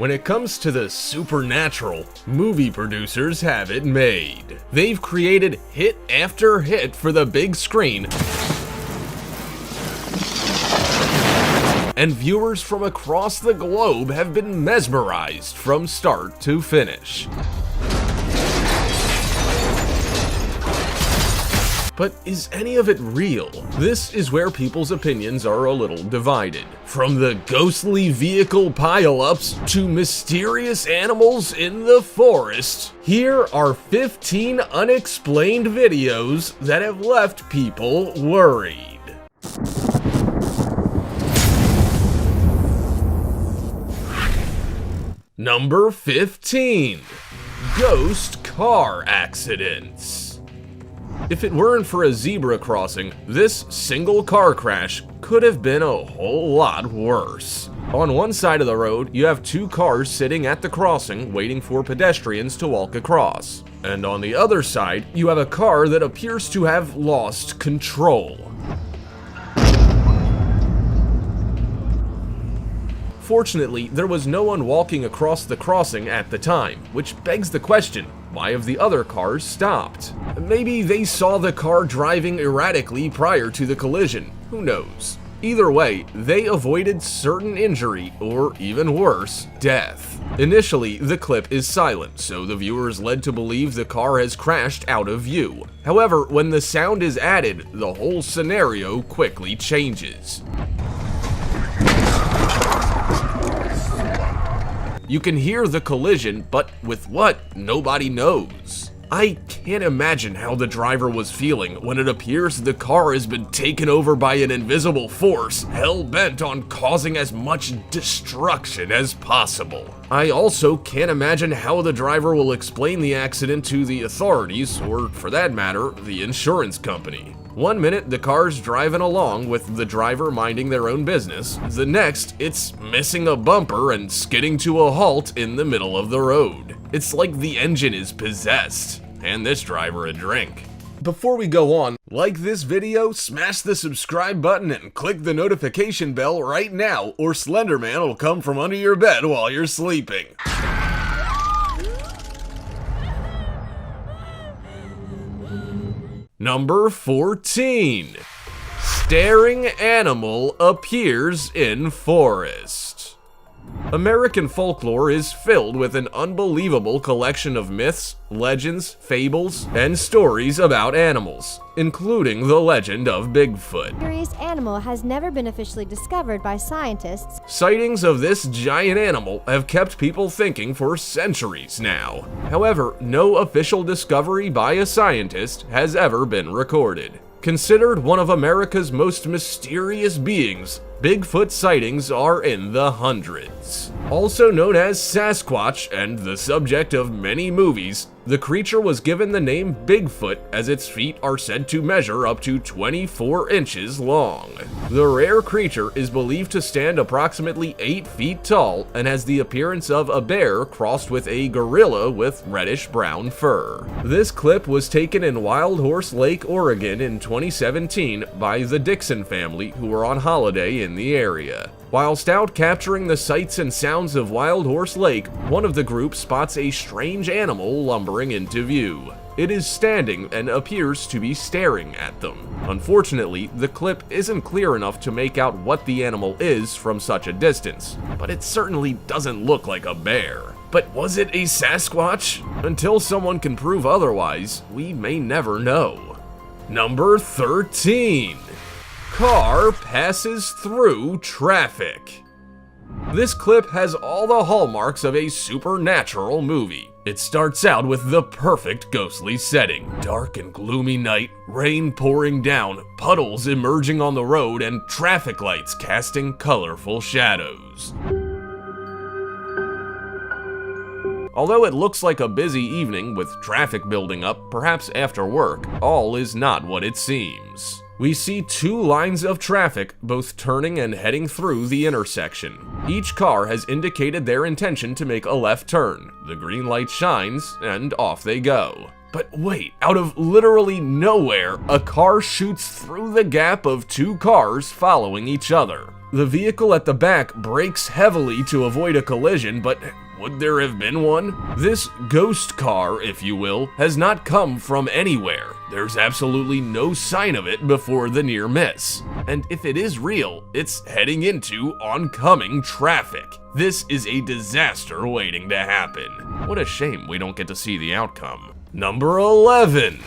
When it comes to the supernatural, movie producers have it made. They've created hit after hit for the big screen, and viewers from across the globe have been mesmerized from start to finish. But is any of it real? This is where people's opinions are a little divided. From the ghostly vehicle pileups to mysterious animals in the forest, here are 15 unexplained videos that have left people worried. Number 15. Ghost car accidents. If it weren't for a zebra crossing, this single car crash could have been a whole lot worse. On one side of the road, you have two cars sitting at the crossing waiting for pedestrians to walk across. And on the other side, you have a car that appears to have lost control. Fortunately, there was no one walking across the crossing at the time, which begs the question, why have the other cars stopped? Maybe they saw the car driving erratically prior to the collision, who knows? Either way, they avoided certain injury, or even worse, death. Initially, the clip is silent, so the viewer is led to believe the car has crashed out of view. However, when the sound is added, the whole scenario quickly changes. You can hear the collision, but with what? Nobody knows. I can't imagine how the driver was feeling when it appears the car has been taken over by an invisible force, hell-bent on causing as much destruction as possible. I also can't imagine how the driver will explain the accident to the authorities, or for that matter, the insurance company. One minute, the car's driving along with the driver minding their own business. The next, it's missing a bumper and skidding to a halt in the middle of the road. It's like the engine is possessed. Hand this driver a drink. Before we go on, like this video, smash the subscribe button, and click the notification bell right now, or Slender Man will come from under your bed while you're sleeping. Number 14. Staring animal appears in forest. American folklore is filled with an unbelievable collection of myths, legends, fables, and stories about animals, including the legend of Bigfoot. The curious animal has never been officially discovered by scientists. Sightings of this giant animal have kept people thinking for centuries now. However, no official discovery by a scientist has ever been recorded. Considered one of America's most mysterious beings, Bigfoot sightings are in the hundreds. Also known as Sasquatch and the subject of many movies, the creature was given the name Bigfoot as its feet are said to measure up to 24 inches long. The rare creature is believed to stand approximately 8 feet tall and has the appearance of a bear crossed with a gorilla with reddish-brown fur. This clip was taken in Wild Horse Lake, Oregon in 2017 by the Dixon family who were on holiday in the area. Whilst out capturing the sights and sounds of Wild Horse Lake, one of the group spots a strange animal lumbering into view. It is standing and appears to be staring at them. Unfortunately, the clip isn't clear enough to make out what the animal is from such a distance, but it certainly doesn't look like a bear. But was it a Sasquatch? Until someone can prove otherwise, we may never know. Number 13. Car passes through traffic. This clip has all the hallmarks of a supernatural movie. It starts out with the perfect ghostly setting. Dark and gloomy night, rain pouring down, puddles emerging on the road, and traffic lights casting colorful shadows. Although it looks like a busy evening with traffic building up, perhaps after work, all is not what it seems. We see two lines of traffic, both turning and heading through the intersection. Each car has indicated their intention to make a left turn. The green light shines, and off they go. But wait, out of literally nowhere, a car shoots through the gap of two cars following each other. The vehicle at the back brakes heavily to avoid a collision, but would there have been one? This ghost car, if you will, has not come from anywhere. There's absolutely no sign of it before the near miss. And if it is real, it's heading into oncoming traffic. This is a disaster waiting to happen. What a shame we don't get to see the outcome. Number 11.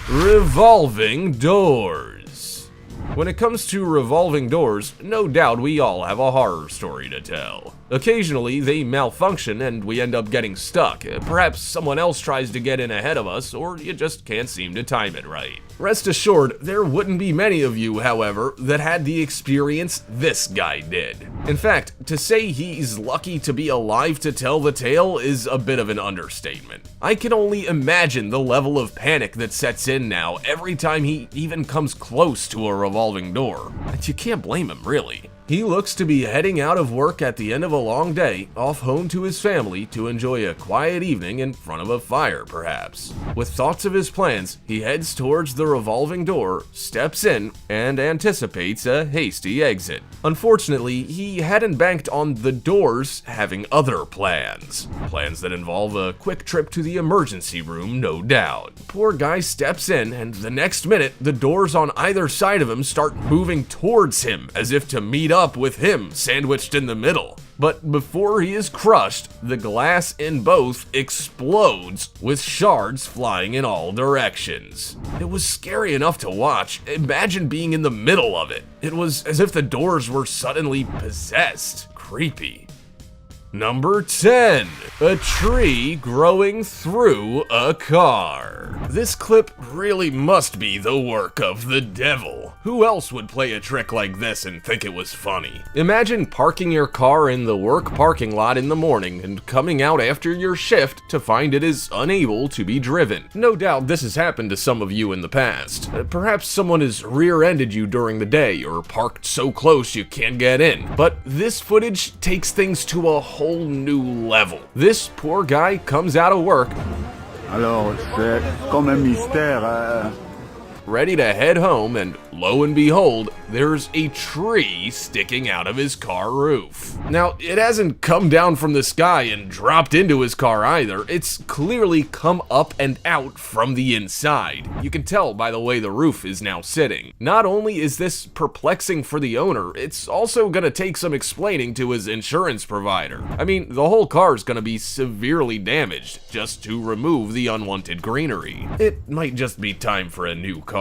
Revolving doors. When it comes to revolving doors, no doubt we all have a horror story to tell. Occasionally, they malfunction and we end up getting stuck. Perhaps someone else tries to get in ahead of us, or you just can't seem to time it right. Rest assured, there wouldn't be many of you, however, that had the experience this guy did. In fact, to say he's lucky to be alive to tell the tale is a bit of an understatement. I can only imagine the level of panic that sets in now every time he even comes close to a revolving door. And you can't blame him, really. He looks to be heading out of work at the end of a long day, off home to his family to enjoy a quiet evening in front of a fire, perhaps. With thoughts of his plans, he heads towards the revolving door, steps in, and anticipates a hasty exit. Unfortunately, he hadn't banked on the doors having other plans. Plans that involve a quick trip to the emergency room, no doubt. Poor guy steps in, and the next minute, the doors on either side of him start moving towards him, as if to meet up with him sandwiched in the middle. But before he is crushed, the glass in both explodes with shards flying in all directions. It was scary enough to watch. Imagine being in the middle of it. It was as if the doors were suddenly possessed. Creepy. Number 10. A tree growing through a car. This clip really must be the work of the devil. Who else would play a trick like this and think it was funny? Imagine parking your car in the work parking lot in the morning and coming out after your shift to find it is unable to be driven. No doubt this has happened to some of you in the past. Perhaps someone has rear-ended you during the day or parked so close you can't get in. But this footage takes things to a whole new level. This poor guy comes out of work Alors, c'est comme un mystère. Ready to head home, and lo and behold, there's a tree sticking out of his car roof. Now, it hasn't come down from the sky and dropped into his car either. It's clearly come up and out from the inside. You can tell by the way the roof is now sitting. Not only is this perplexing for the owner, it's also gonna take some explaining to his insurance provider. I mean, the whole car's gonna be severely damaged just to remove the unwanted greenery. It might just be time for a new car.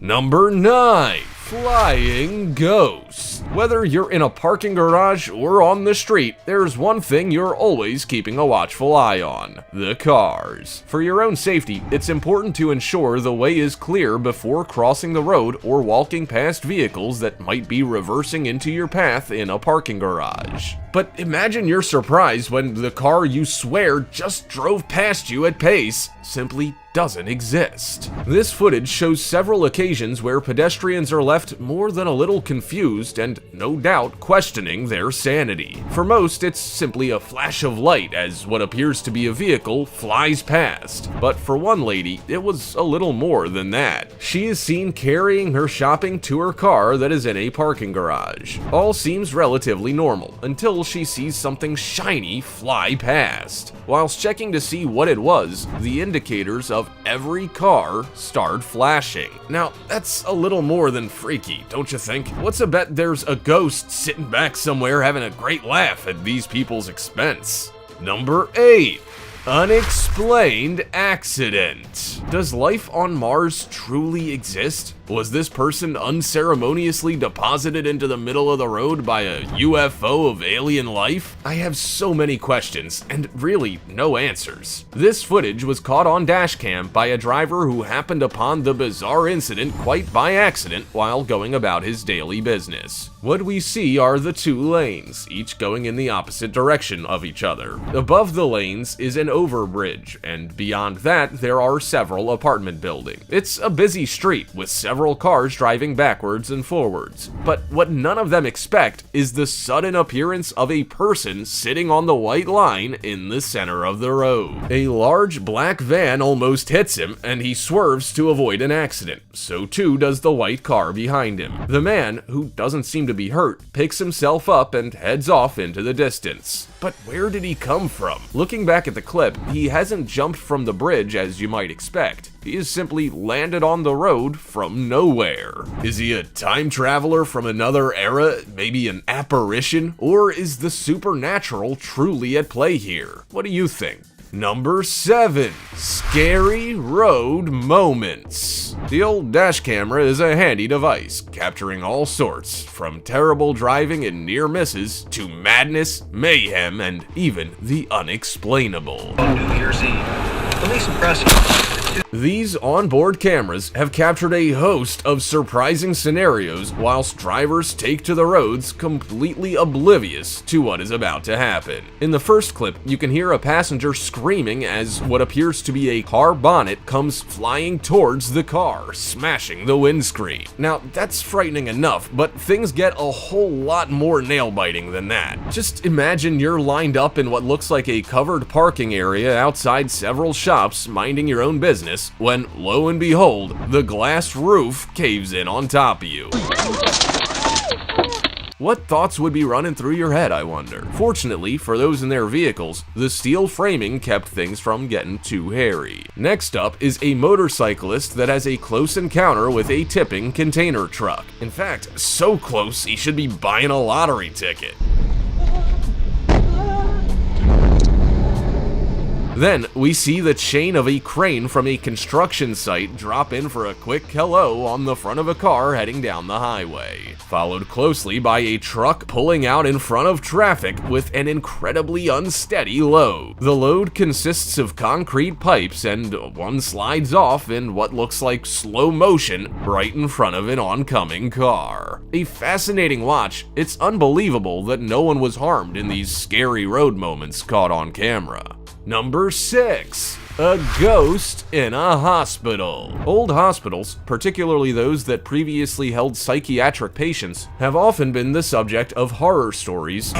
Number 9. Flying ghosts. Whether you're in a parking garage or on the street, there's one thing you're always keeping a watchful eye on: the cars. For your own safety, it's important to ensure the way is clear before crossing the road or walking past vehicles that might be reversing into your path in a parking garage. But imagine your surprise when the car you swear just drove past you at pace simply doesn't exist. This footage shows several occasions where pedestrians are left more than a little confused and no doubt questioning their sanity. For most, it's simply a flash of light as what appears to be a vehicle flies past. But for one lady, it was a little more than that. She is seen carrying her shopping to her car that is in a parking garage. All seems relatively normal until she sees something shiny fly past. Whilst checking to see what it was, the indicators of every car start flashing. Now, that's a little more than freaky, don't you think? What's a bet there's a ghost sitting back somewhere having a great laugh at these people's expense? Number 8. Unexplained accident. Does life on Mars truly exist? Was this person unceremoniously deposited into the middle of the road by a UFO of alien life? I have so many questions, and really no answers. This footage was caught on dashcam by a driver who happened upon the bizarre incident quite by accident while going about his daily business. What we see are the two lanes, each going in the opposite direction of each other. Above the lanes is an overbridge, and beyond that there are several apartment buildings. It's a busy street with several several cars driving backwards and forwards. But what none of them expect is the sudden appearance of a person sitting on the white line in the center of the road. A large black van almost hits him, and he swerves to avoid an accident. So too does the white car behind him. The man, who doesn't seem to be hurt, picks himself up and heads off into the distance. But where did he come from? Looking back at the clip, he hasn't jumped from the bridge as you might expect. He has simply landed on the road from nowhere. Is he a time traveler from another era, maybe an apparition? Or is the supernatural truly at play here? What do you think? Number 7. Scary road moments. The old dash camera is a handy device, capturing all sorts, from terrible driving and near misses to madness, mayhem, and even the unexplainable. New Year's Eve. Police and press. These onboard cameras have captured a host of surprising scenarios whilst drivers take to the roads completely oblivious to what is about to happen. In the first clip, you can hear a passenger screaming as what appears to be a car bonnet comes flying towards the car, smashing the windscreen. Now, that's frightening enough, but things get a whole lot more nail-biting than that. Just imagine you're lined up in what looks like a covered parking area outside several shops, minding your own business, when, lo and behold, the glass roof caves in on top of you. What thoughts would be running through your head, I wonder? Fortunately, for those in their vehicles, the steel framing kept things from getting too hairy. Next up is a motorcyclist that has a close encounter with a tipping container truck. In fact, so close he should be buying a lottery ticket. Then, we see the chain of a crane from a construction site drop in for a quick hello on the front of a car heading down the highway, followed closely by a truck pulling out in front of traffic with an incredibly unsteady load. The load consists of concrete pipes, and one slides off in what looks like slow motion right in front of an oncoming car. A fascinating watch. It's unbelievable that no one was harmed in these scary road moments caught on camera. Number 6. A ghost in a hospital. Old hospitals, particularly those that previously held psychiatric patients, have often been the subject of horror stories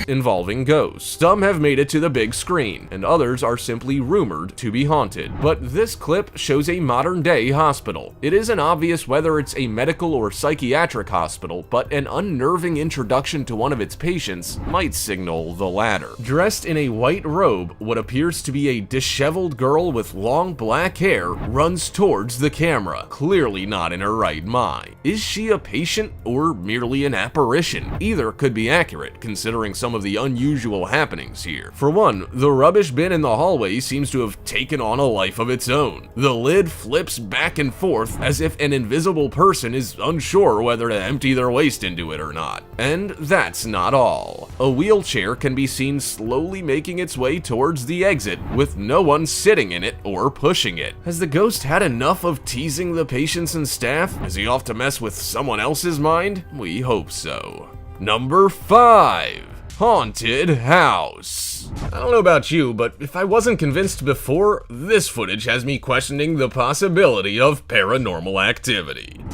involving ghosts. Some have made it to the big screen, and others are simply rumored to be haunted. But this clip shows a modern-day hospital. It isn't obvious whether it's a medical or psychiatric hospital, but an unnerving introduction to one of its patients might signal the latter. Dressed in a white robe, what appears to be a disheveled girl with long black hair runs towards the camera, clearly not in her right mind. Is she a patient or merely an apparition? Either could be accurate, considering some of the unusual happenings here. For one, the rubbish bin in the hallway seems to have taken on a life of its own. The lid flips back and forth as if an invisible person is unsure whether to empty their waste into it or not. And that's not all. A wheelchair can be seen slowly making its way towards the exit, with no one sitting in it or pushing it. Has the ghost had enough of teasing the patients and staff? Is he off to mess with someone else's mind? We hope so. Number 5. Haunted house. I don't know about you, but if I wasn't convinced before, this footage has me questioning the possibility of paranormal activity.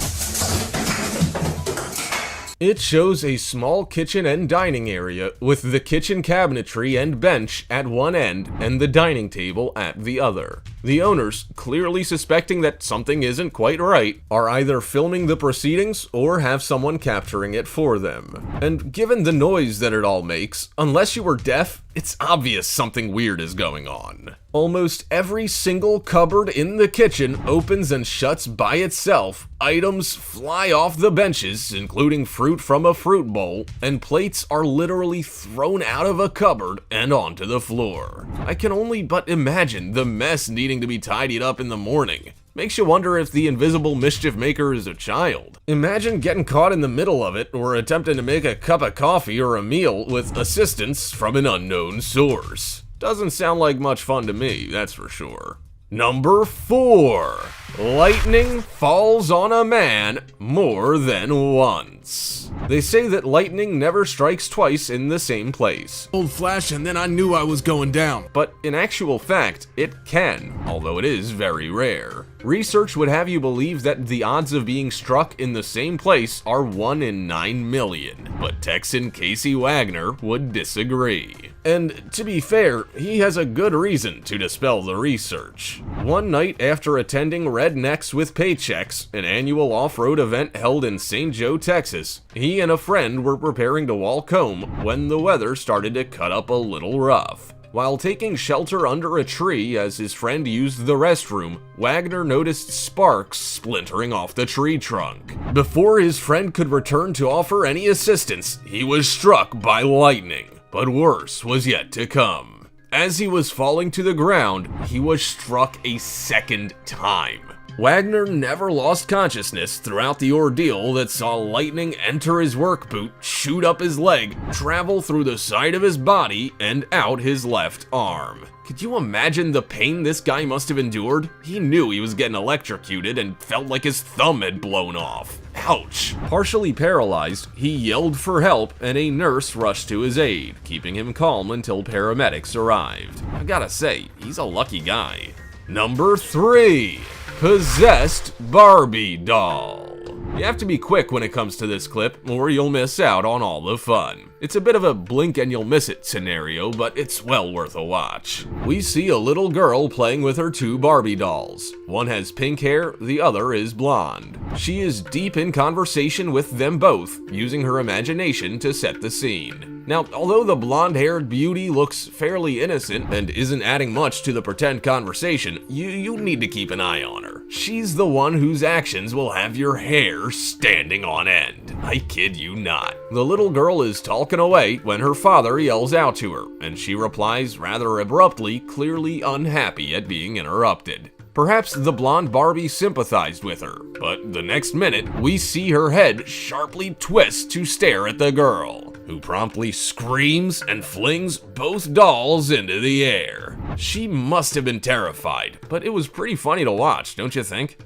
It shows a small kitchen and dining area with the kitchen cabinetry and bench at one end and the dining table at the other. The owners, clearly suspecting that something isn't quite right, are either filming the proceedings or have someone capturing it for them. And given the noise that it all makes, unless you were deaf, it's obvious something weird is going on. Almost every single cupboard in the kitchen opens and shuts by itself, items fly off the benches, including fruit from a fruit bowl, and plates are literally thrown out of a cupboard and onto the floor. I can only but imagine the mess needing to be tidied up in the morning. Makes you wonder if the invisible mischief maker is a child. Imagine getting caught in the middle of it or attempting to make a cup of coffee or a meal with assistance from an unknown source. Doesn't sound like much fun to me, that's for sure. Number 4. Lightning falls on a man more than once. They say that lightning never strikes twice in the same place. Old flash and then I knew I was going down. But in actual fact, it can, although it is very rare. Research would have you believe that the odds of being struck in the same place are 1 in 9 million, but Texan Casey Wagner would disagree. And to be fair, he has a good reason to dispel the research. One night after attending Rednecks with Paychecks, an annual off-road event held in St. Joe, Texas, he and a friend were preparing to walk home when the weather started to cut up a little rough. While taking shelter under a tree as his friend used the restroom, Wagner noticed sparks splintering off the tree trunk. Before his friend could return to offer any assistance, he was struck by lightning. But worse was yet to come. As he was falling to the ground, he was struck a second time. Wagner never lost consciousness throughout the ordeal that saw lightning enter his work boot, shoot up his leg, travel through the side of his body, and out his left arm. Could you imagine the pain this guy must have endured? He knew he was getting electrocuted and felt like his thumb had blown off. Ouch! Partially paralyzed, he yelled for help and a nurse rushed to his aid, keeping him calm until paramedics arrived. I gotta say, he's a lucky guy. Number 3. Possessed Barbie doll. You have to be quick when it comes to this clip, or you'll miss out on all the fun. It's a bit of a blink and you'll miss it scenario, but it's well worth a watch. We see a little girl playing with her 2 Barbie dolls. One has pink hair, the other is blonde. She is deep in conversation with them both, using her imagination to set the scene. Now, although the blonde-haired beauty looks fairly innocent and isn't adding much to the pretend conversation, you need to keep an eye on her. She's the one whose actions will have your hair standing on end. I kid you not. The little girl is talking away when her father yells out to her, and she replies rather abruptly, clearly unhappy at being interrupted. Perhaps the blonde Barbie sympathized with her, but the next minute, we see her head sharply twist to stare at the girl, who promptly screams and flings both dolls into the air. She must have been terrified, but it was pretty funny to watch, don't you think?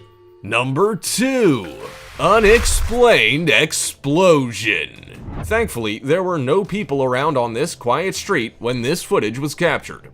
Number 2. Unexplained explosion. Thankfully, there were no people around on this quiet street when this footage was captured,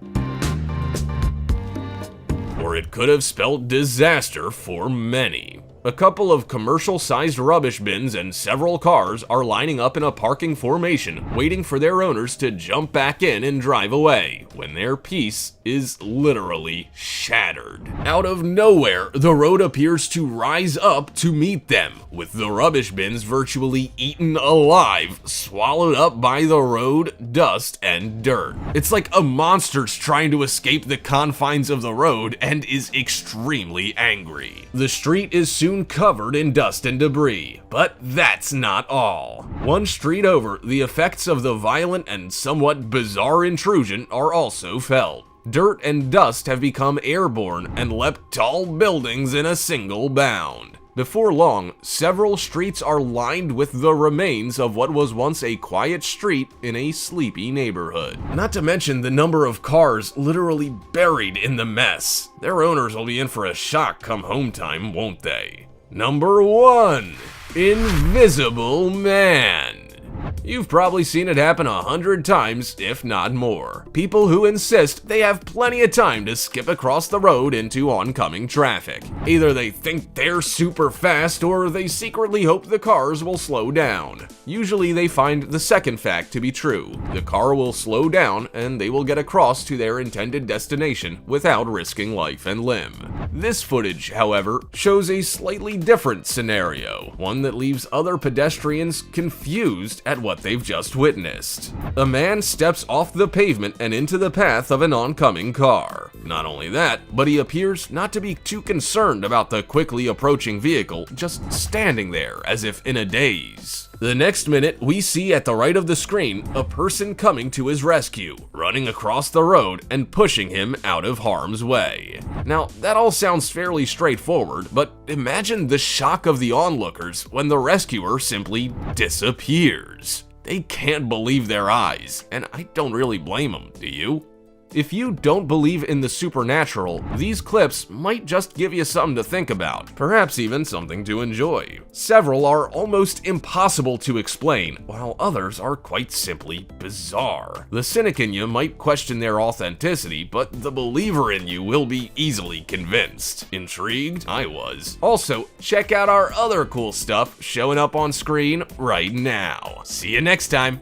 or it could have spelled disaster for many. A couple of commercial-sized rubbish bins and several cars are lining up in a parking formation, waiting for their owners to jump back in and drive away, when their peace is literally shattered. Out of nowhere, the road appears to rise up to meet them, with the rubbish bins virtually eaten alive, swallowed up by the road, dust, and dirt. It's like a monster's trying to escape the confines of the road and is extremely angry. The street is soon covered in dust and debris, but that's not all. One street over, the effects of the violent and somewhat bizarre intrusion are also felt. Dirt and dust have become airborne and leapt tall buildings in a single bound. Before long, several streets are lined with the remains of what was once a quiet street in a sleepy neighborhood. Not to mention the number of cars literally buried in the mess. Their owners will be in for a shock come home time, won't they? Number 1. Invisible Man. You've probably seen it happen 100 times, if not more. People who insist they have plenty of time to skip across the road into oncoming traffic. Either they think they're super fast, or they secretly hope the cars will slow down. Usually they find the second fact to be true. The car will slow down, and they will get across to their intended destination without risking life and limb. This footage, however, shows a slightly different scenario, one that leaves other pedestrians confused at what they've just witnessed. A man steps off the pavement and into the path of an oncoming car. Not only that, but he appears not to be too concerned about the quickly approaching vehicle, just standing there as if in a daze. The next minute, we see at the right of the screen a person coming to his rescue, running across the road and pushing him out of harm's way. Now, that all sounds fairly straightforward, but imagine the shock of the onlookers when the rescuer simply disappears. They can't believe their eyes, and I don't really blame them, do you? If you don't believe in the supernatural, these clips might just give you something to think about, perhaps even something to enjoy. Several are almost impossible to explain, while others are quite simply bizarre. The cynic in you might question their authenticity, but the believer in you will be easily convinced. Intrigued? I was. Also, check out our other cool stuff showing up on screen right now. See you next time.